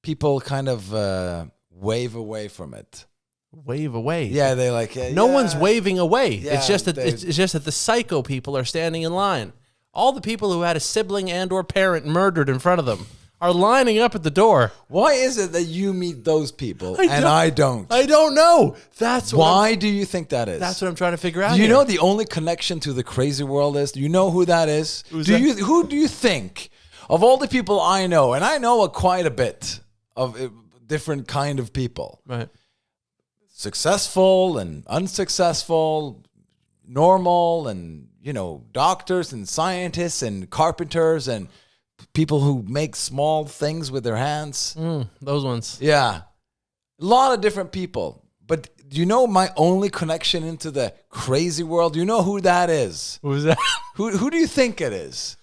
people kind of wave away from it. Wave away. Yeah, they like... No one's waving away. Yeah, it's just that it's just that the psycho people are standing in line. All the people who had a sibling and or parent murdered in front of them are lining up at the door. Why is it that you meet those people and I don't? I don't know. That's what Why do you think that is? That's what I'm trying to figure out. Do you here. know the only connection to the crazy world is? Do you know who that is? Who do you think of all the people I know, and I know quite a bit of different kind of people, Right. Successful and unsuccessful, normal and, doctors and scientists and carpenters and people who make small things with their hands. Those ones. Yeah. A lot of different people. But do you know my only connection into the crazy world? Do you know who that is? Who's that? Who do you think it is?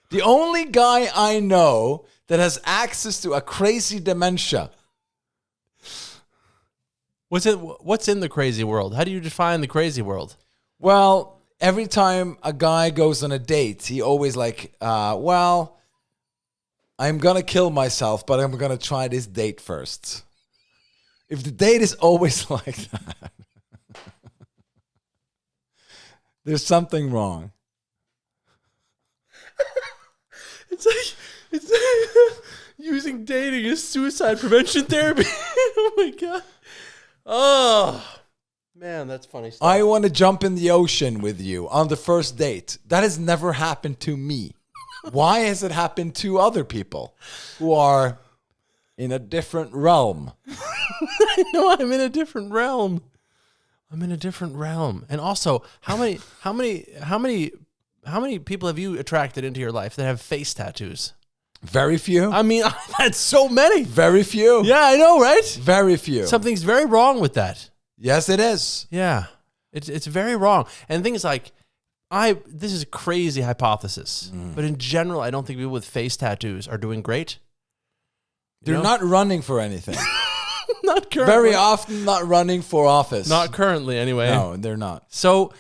The only guy I know that has access to a crazy dementia. What's in the crazy world? How do you define the crazy world? Well, every time a guy goes on a date, he always I'm going to kill myself, but I'm going to try this date first. If the date is always like that, there's something wrong. It's like using dating as suicide prevention therapy. Oh my God. Oh, man, that's funny stuff. I want to jump in the ocean with you on the first date. That has never happened to me. Why has it happened to other people who are in a different realm? I know I'm in a different realm. And also, how many people have you attracted into your life that have face tattoos? Very few. I mean, that's so many. Very few. Yeah, I know, right? Very few. Something's very wrong with that. Yes, it is. Yeah, it's very wrong. And things like, this is a crazy hypothesis, but in general, I don't think people with face tattoos are doing great. They're not running for anything. Not currently. Very often not running for office. Not currently, anyway. No, they're not. So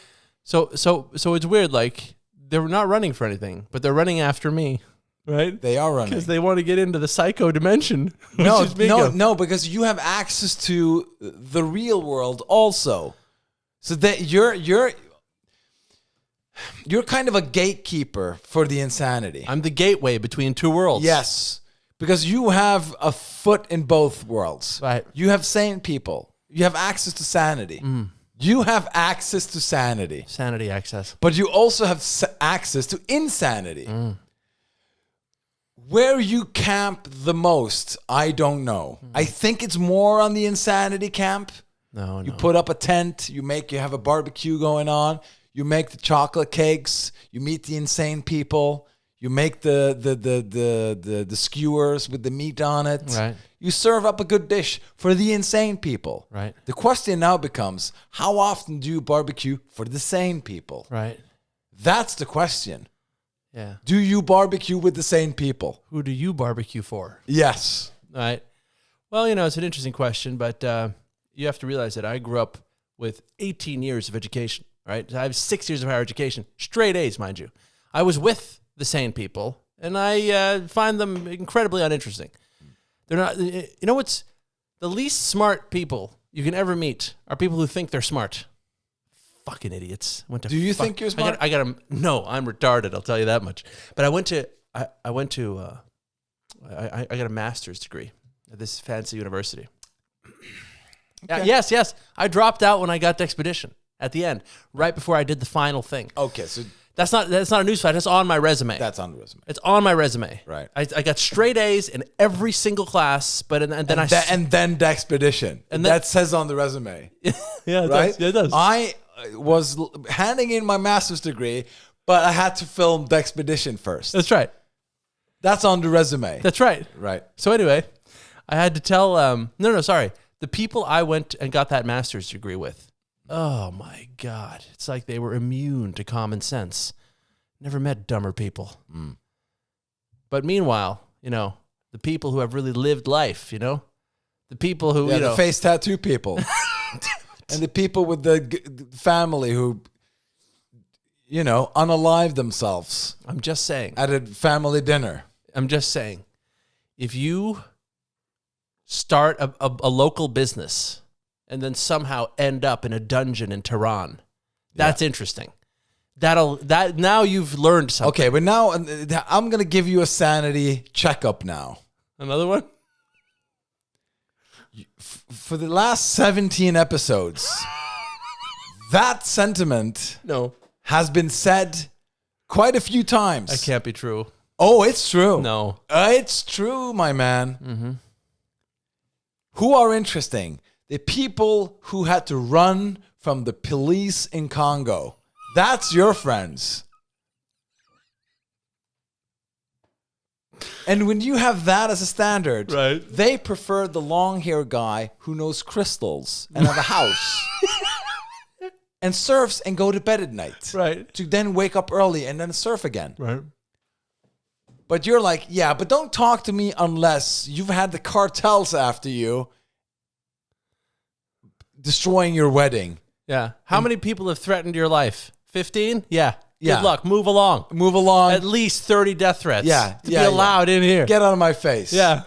it's weird. Like, they're not running for anything, but they're running after me, right? They are running. Because they want to get into the psycho dimension. No, because you have access to the real world also. So that you're kind of a gatekeeper for the insanity. I'm the gateway between two worlds. Yes. Because you have a foot in both worlds. Right. You have sane people. You have access to sanity. You have access to sanity. Sanity access. But you also have access to insanity. Where you camp the most, I don't know. I think it's more on the insanity camp. No. You put up a tent, you have a barbecue going on, you make the chocolate cakes, you meet the insane people, you make the skewers with the meat on it. Right. You serve up a good dish for the insane people. Right. The question now becomes, how often do you barbecue for the sane people? Right. That's the question. Yeah. Do you barbecue with the sane people? Who do you barbecue for? Yes. All right. Well, it's an interesting question, but you have to realize that I grew up with 18 years of education, right? I have 6 years of higher education, straight A's, mind you. I was with the sane people, and I find them incredibly uninteresting. They're not, what's the least smart people you can ever meet are people who think they're smart. Fucking idiots. Do you think you're smart? No, I'm retarded. I'll tell you that much. But I got a master's degree at this fancy university. Okay. Yes. I dropped out when I got to expedition at the end, right before I did the final thing. Okay, so That's not a newsflash. That's on my resume. That's on the resume. It's on my resume. Right. I got straight A's in every single class, but and then and then the expedition. And that says on the resume. yeah, it Right? does. Yeah, it does. I was handing in my master's degree, but I had to film the expedition first. That's right. That's on the resume. That's right. Right. So anyway, I had to tell sorry. The people I went and got that master's degree with. Oh my God. It's like they were immune to common sense. Never met dumber people. But meanwhile, the people who have really lived life, the people who, the face tattoo people. And the people with the family who, unalive themselves I'm just saying. at a family dinner. I'm just saying. If you start a local business and then somehow end up in a dungeon in Tehran, that's interesting. Now you've learned something. Okay, but now I'm going to give you a sanity checkup now. Another one? For the last 17 episodes, that sentiment has been said quite a few times. That can't be true. Oh, it's true. No. It's true, my man. Mm-hmm. Who are interesting? The people who had to run from the police in Congo. That's your friends. And when you have that as a standard, Right. they prefer the long-haired guy who knows crystals and have a house and surfs and go to bed at night. Right. To then wake up early and then surf again. Right. But you're like, yeah, but don't talk to me unless you've had the cartels after you destroying your wedding. Yeah. How many people have threatened your life? 15? Yeah. Yeah. Good luck. Move along. Move along. At least 30 death threats. Yeah, To yeah, be allowed in here. Get out of my face. Yeah.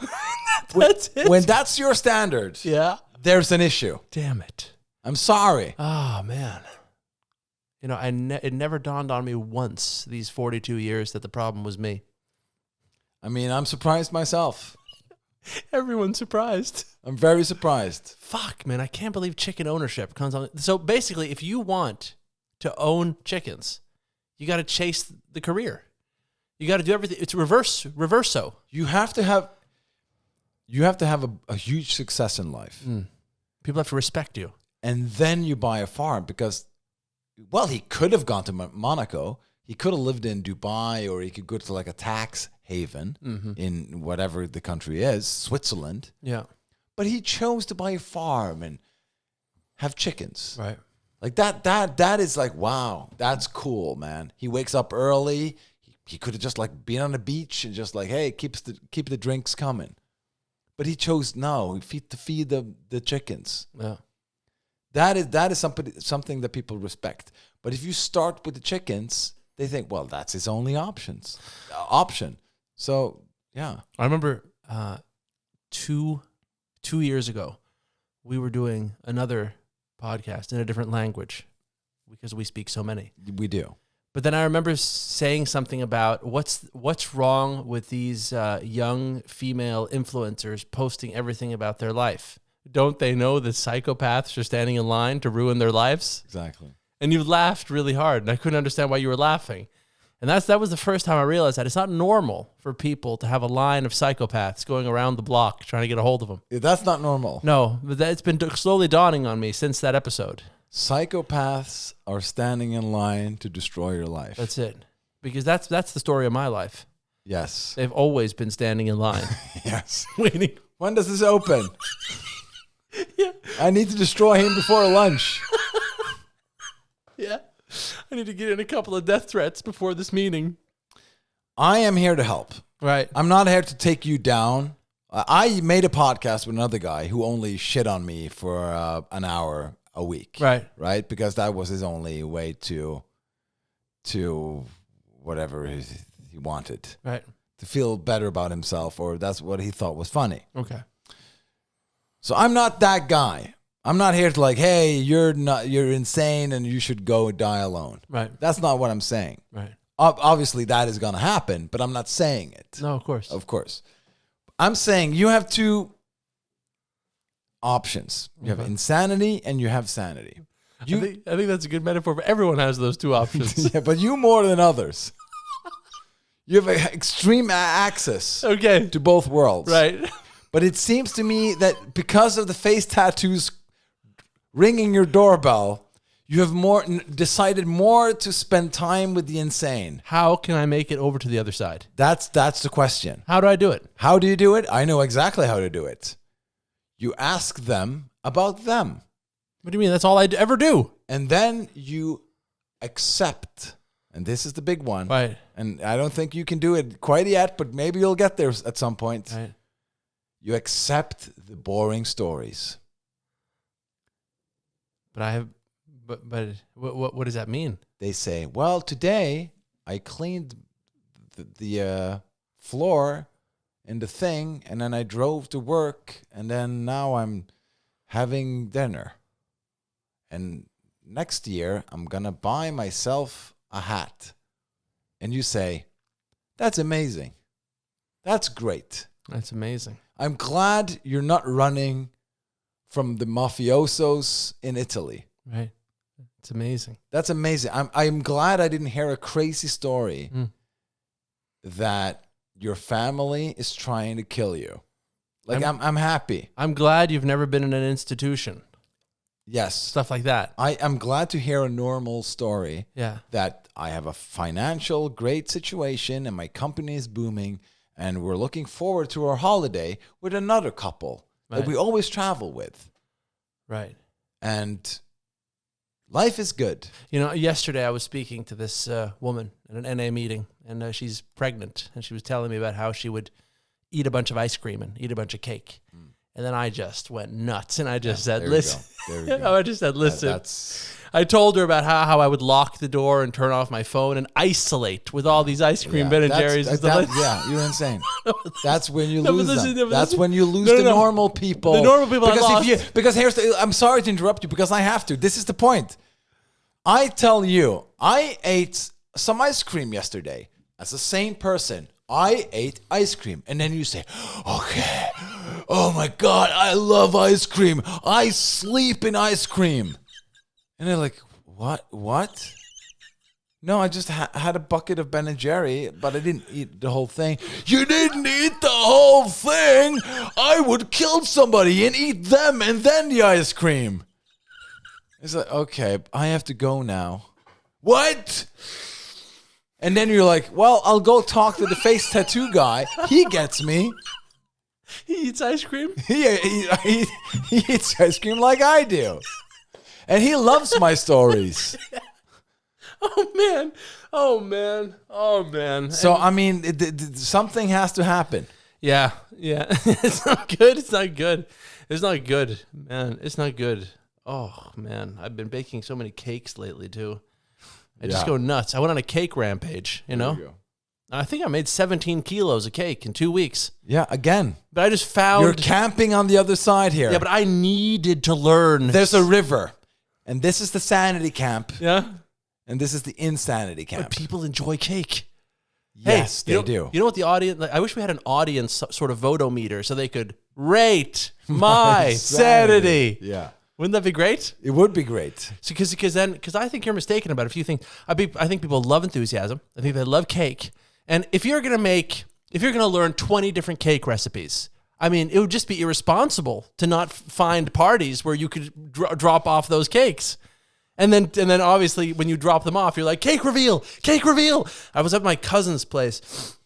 That's it. When that's your standard, Yeah. there's an issue. Damn it. I'm sorry. Oh, man. It never dawned on me once these 42 years that the problem was me. I mean, I'm surprised myself. Everyone's surprised. I'm very surprised. Fuck, man. I can't believe chicken ownership comes on. So basically, if you want to own chickens, you got to chase the career. You got to do everything. It's reverso. You have to have a huge success in life. People have to respect you. And then you buy a farm because, well, he could have gone to Monaco. He could have lived in Dubai, or he could go to like a tax haven in whatever the country is, Switzerland. Yeah. But he chose to buy a farm and have chickens. Right. Like that is like, wow, that's cool, man. He wakes up early. He could have just like been on the beach and just like, hey, keep the drinks coming. But he chose to feed the chickens. Yeah. That is something that people respect. But if you start with the chickens, they think, well, that's his only option. So yeah. I remember 2 years ago, we were doing another podcast in a different language because we speak so many. We do. But then I remember saying something about what's wrong with these young female influencers posting everything about their life. Don't they know that psychopaths are standing in line to ruin their lives? Exactly. And you laughed really hard, and I couldn't understand why you were laughing. And that was the first time I realized that it's not normal for people to have a line of psychopaths going around the block trying to get a hold of them. Yeah, that's not normal. No, but it's been slowly dawning on me since that episode. Psychopaths are standing in line to destroy your life. That's it. Because that's the story of my life. Yes. They've always been standing in line, Yes. waiting. When does this open? Yeah. I need to destroy him before lunch. Yeah. I need to get in a couple of death threats before this meeting. I am here to help. Right. I'm not here to take you down. I made a podcast with another guy who only shit on me for an hour a week. Right. Right? Because that was his only way to whatever he wanted. Right. To feel better about himself, or that's what he thought was funny. Okay. So I'm not that guy. I'm not here to like, hey, you're insane and you should go and die alone. Right. That's not what I'm saying. Right. Obviously, that is going to happen, but I'm not saying it. No, of course. Of course. I'm saying you have two options. You have insanity and you have sanity. I think that's a good metaphor. But everyone has those two options. Yeah, but you more than others. You have an extreme access Okay. to both worlds. Right. But it seems to me that because of the face tattoos ringing your doorbell, you have decided more to spend time with the insane. How can I make it over to the other side? That's the question. How do I do it? How do you do it? I know exactly how to do it. You ask them about them. What do you mean? That's all I ever do. And then you accept. And this is the big one. Right. And I don't think you can do it quite yet, but maybe you'll get there at some point. Right. You accept the boring stories. But what does that mean? They say, well, today I cleaned the floor in the thing, and then I drove to work, and then now I'm having dinner. And next year, I'm going to buy myself a hat. And you say, that's amazing. That's great. That's amazing. I'm glad you're not running from the mafiosos in Italy. Right. It's amazing. That's amazing. I'm glad I didn't hear a crazy story that your family is trying to kill you. Like I'm happy. I'm glad you've never been in an institution. Yes. Stuff like that. I'm glad to hear a normal story. Yeah. That I have a financial great situation and my company is booming and we're looking forward to our holiday with another couple that we always travel with. Right. And life is good. You know, yesterday I was speaking to this woman at an NA meeting, and she's pregnant, and she was telling me about how she would eat a bunch of ice cream and eat a bunch of cake. And then I just went nuts, and I just said, listen. There we go. I just said, listen. That's... I told her about how I would lock the door and turn off my phone and isolate with all these ice cream Ben and Jerry's and stuff. Yeah, you're insane. That's when you No, lose but them. listen, That's when you lose No, the no. normal people. The normal people I lost. Because here's I'm sorry to interrupt you because I have to. This is the point. I tell you, I ate some ice cream yesterday. As a sane person, I ate ice cream. And then you say, okay, oh my God, I love ice cream. I sleep in ice cream. And they're like, what? No, I just had a bucket of Ben and Jerry, but I didn't eat the whole thing. You didn't eat the whole thing? I would kill somebody and eat them and then the ice cream. It's like, okay, I have to go now. What? And then you're like, well, I'll go talk to the face tattoo guy. He gets me. He eats ice cream? He eats ice cream like I do. And he loves my stories. Oh, man. Oh, man. Oh, man. So, I mean, something has to happen. Yeah. It's not good. It's not good. It's not good, man. It's not good. Oh, man. I've been baking so many cakes lately, too. I just go nuts. I went on a cake rampage, you know? I think I made 17 kilos of cake in 2 weeks. Yeah, again. But I just found... You're camping on the other side here. Yeah, but I needed to learn. There's a river. And this is the Sanity camp. Yeah? And this is the Insanity camp. But people enjoy cake. Yes, hey, they do. You know what the audience... Like, I wish we had an audience sort of votometer so they could rate my sanity. Yeah. Wouldn't that be great? It would be great. Because I think you're mistaken about a few things. I think people love enthusiasm. I think they love cake. And if you're gonna learn 20 different cake recipes, I mean, it would just be irresponsible to not find parties where you could drop off those cakes. And then obviously when you drop them off, you're like, cake reveal. I was at my cousin's place.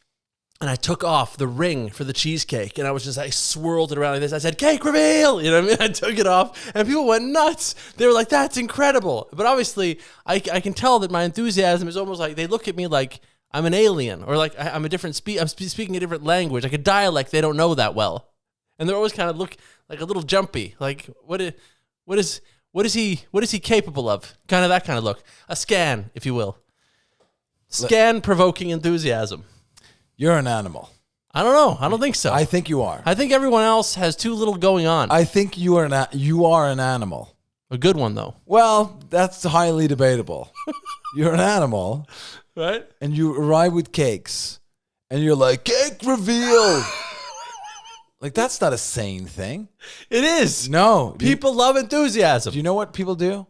And I took off the ring for the cheesecake, and I swirled it around like this. I said, cake reveal! You know what I mean? I took it off, and people went nuts. They were like, that's incredible. But obviously, I can tell that my enthusiasm is almost like, they look at me like I'm an alien, or like I'm a different I'm speaking a different language, like a dialect they don't know that well. And they're always kind of look like a little jumpy, like, what is he capable of? Kind of that kind of look. A scan, if you will. Scan-provoking enthusiasm. You're an animal. I don't know. I don't think so. I think you are. I think everyone else has too little going on. I think you are an animal. A good one, though. Well, that's highly debatable. You're an animal. Right? And you arrive with cakes. And you're like, cake reveal. Like, that's not a sane thing. It is. No. People love enthusiasm. Do you know what people do?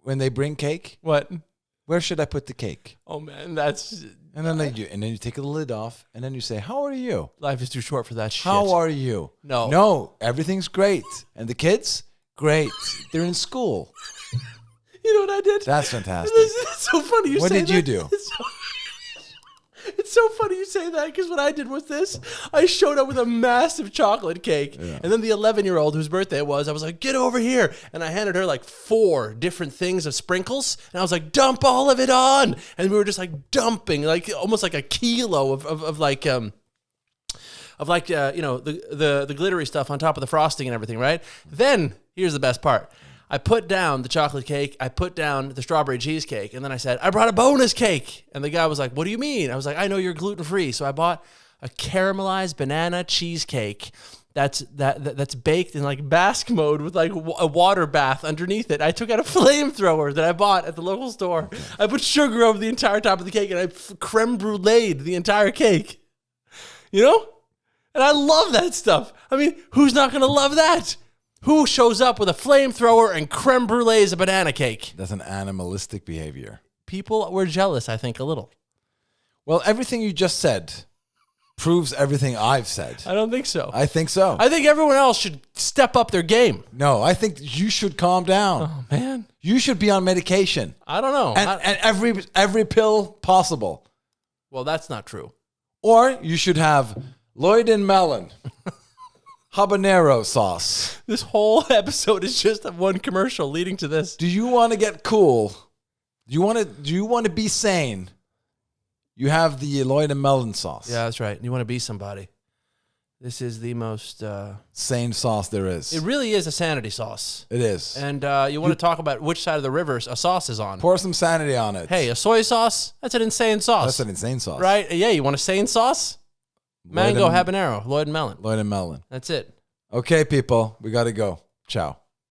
when they bring cake? What? Where should I put the cake? Oh man, that's And then you take the lid off, and then you say, "How are you? life is too short for that shit. How are you?" No, everything's great. And the kids, great. They're in school. You know what I did? That's fantastic. It's so funny you What say did that. you do? It's so funny you say that because what I did was this. I showed up with a massive chocolate cake. And then the 11-year-old whose birthday it was, I was like, get over here. And I handed her like 4 different things of sprinkles. And I was like, dump all of it on. And we were just like dumping like almost like a kilo of the glittery stuff on top of the frosting and everything, right? Then here's the best part. I put down the chocolate cake, I put down the strawberry cheesecake, and then I said, I brought a bonus cake. And the guy was like, what do you mean? I was like, I know you're gluten-free. So I bought a caramelized banana cheesecake that's baked in like Basque mode with like a water bath underneath it. I took out a flamethrower that I bought at the local store. I put sugar over the entire top of the cake, and I creme bruleed the entire cake. You know? And I love that stuff. I mean, who's not going to love that? Who shows up with a flamethrower and creme brulee as a banana cake? That's an animalistic behavior. People were jealous, I think, a little. Well, everything you just said proves everything I've said. I don't think so. I think so. I think everyone else should step up their game. No, I think you should calm down. Oh, man. You should be on medication. I don't know. And every pill possible. Well, that's not true. Or you should have Lloyd and Melon. Habanero sauce. This whole episode is just one commercial leading to this. Do you want to get cool? Do you want to be sane? You have the Lloyd and Melon sauce. Yeah, that's right. You want to be somebody. This is the most sane sauce there is. It really is a sanity sauce. It is. And you want to talk about which side of the river a sauce is on. Pour some sanity on it. Hey, a soy sauce? That's an insane sauce. That's an insane sauce. Right? Yeah, you want a sane sauce? Mango habanero, Lloyd and Melon. Lloyd and Melon. That's it. Okay, people, we got to go. Ciao.